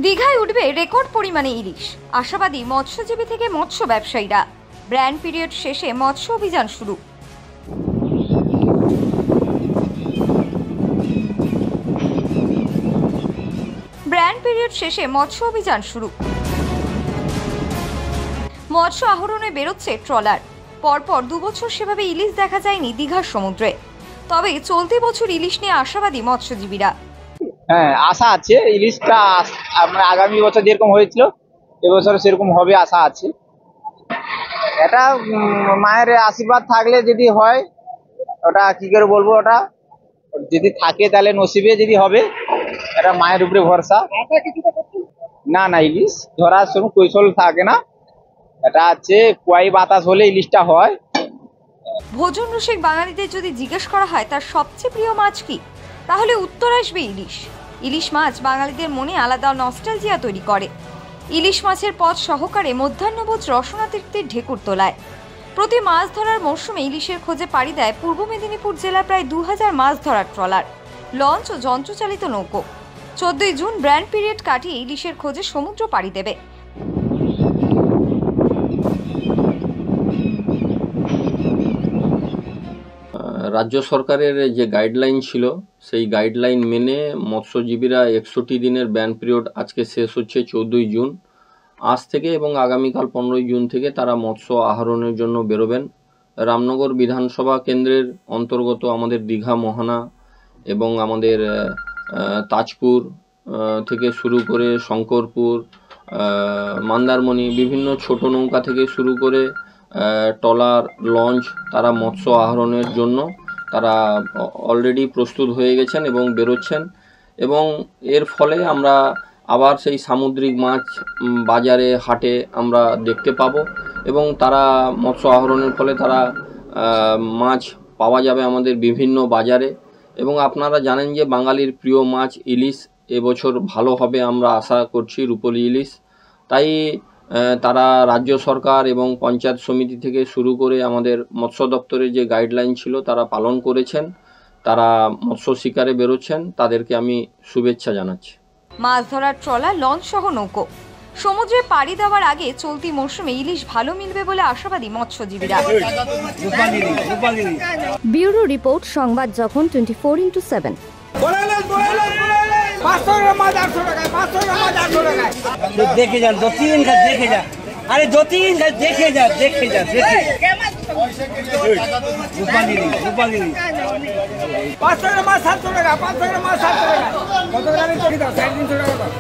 দীঘায় উঠবে রেকর্ড পরিমাণে ইলিশ, আশাবাদী মৎস্যজীবী থেকে মৎস্য ব্যবসায়ীরা। ব্র্যান্ড পিরিয়ড শেষে মৎস্য অভিযান শুরু। ব্র্যান্ড পিরিয়ড শেষে মৎস্য অভিযান শুরু। মৎস্য আহরণে বেরোচ্ছে ট্রলার। পরপর 2 বছর সেভাবে ইলিশ দেখা যায়নি দীঘার সমুদ্রে। তবে চলতি বছর ইলিশ নিয়ে আশাবাদী মৎস্যজীবীরা। হ্যাঁ, আশা আছে ইলিশটা আগামী বছর যেরকম হয়েছিল এবছর সেরকম হবে, আশা আছে। এটা মায়ের আশীর্বাদ থাকলে যদি হয়, ওটা কি করে বলবো, ওটা যদি থাকে তাহলে নসিবে যদি হবে, এটা মায়ের উপরে ভরসা। না না, ইলিশ ধরার সময় কৌশল থাকে না, এটা হচ্ছে কুয়াই বাতাস হলে ইলিশটা হয়। ভোজন রসিক বাঙালিদের যদি জিজ্ঞেস করা হয় তার সবচেয়ে প্রিয় মাছ কি, তাহলে উত্তর আসবে ইলিশ। ইলিশ মাছ বাঙালিদের মনে আলাদা নস্টালজিয়া তৈরি করে। ইলিশ মাছের পদ সহকারে মধ্যাহ্নভোজ রসনা তৃপ্তির ঢেকুর তোলায়। প্রতি মাছ ধরার মরশুমে ইলিশের খোঁজে পাড়ি দেয় পূর্ব মেদিনীপুর জেলার প্রায় 2000 মাছ ধরার ট্রলার, লঞ্চ ও যন্ত্রচালিত নৌকো। 14 জুন ব্র্যান্ড পিরিয়ড কাটিয়ে ইলিশের খোঁজে সমুদ্র পাড়ি দেবে। রাজ্য সরকারের যে গাইডলাইন ছিল সেই গাইডলাইন মেনে মৎস্যজীবীরা 61 দিনের ব্যান পিরিয়ড আজকে শেষ হচ্ছে 14 জুন। আজ থেকে এবং আগামীকাল 15 জুন থেকে তারা মৎস্য আহরণের জন্য বেরোবেন। রামনগর বিধানসভা কেন্দ্রের অন্তর্গত আমাদের দীঘা মোহনা এবং আমাদের তাজপুর থেকে শুরু করে শঙ্করপুর, মন্দারমণি, বিভিন্ন ছোট নৌকা থেকে শুরু করে ট্রলার, লঞ্চ, তারা মৎস্য আহরণের জন্য তারা অলরেডি প্রস্তুত হয়ে গেছেন এবং বেরোচ্ছেন। এবং এর ফলে আমরা আবার সেই সামুদ্রিক মাছ বাজারে হাটে আমরা দেখতে পাবো এবং তারা মৎস্য আহরণের ফলে তারা মাছ পাওয়া যাবে আমাদের বিভিন্ন বাজারে। এবং আপনারা জানেন যে বাঙালির প্রিয় মাছ ইলিশ এবছর ভালো হবে, আমরা আশা করছি রূপোলী ইলিশ। তাই তারা রাজ্য সরকার এবং পঞ্চায়েত সমিতি থেকে শুরু করে আমাদের মৎস্য দপ্তরের যে গাইডলাইন ছিল তারা পালন করেছেন, তারা মৎস্য শিকারে বেরোচ্ছেন, তাদেরকে আমি শুভেচ্ছা জানাচ্ছি। মাছ ধরার ট্রলার, লঞ্চ সহ নৌকো সমুদ্রে পাড়ি দেওয়ার আগে চলতি মরশুমে ইলিশ ভালো মিলবে বলে আশাবাদী মৎস্যজীবীরা। ব্যুরো রিপোর্ট, সংবাদ যখন 24x7। দেখে যান, 2-3 ঘাট দেখে যান, আরে 2-3 ঘাট দেখে যান, দেখে যান, দেখে রূপালী 500 টাকা মাছ, 700 টাকা, 500 টাকা মাছ, 700 টাকা, কত টাকা চড়ি দাও, 350 টাকা দাও।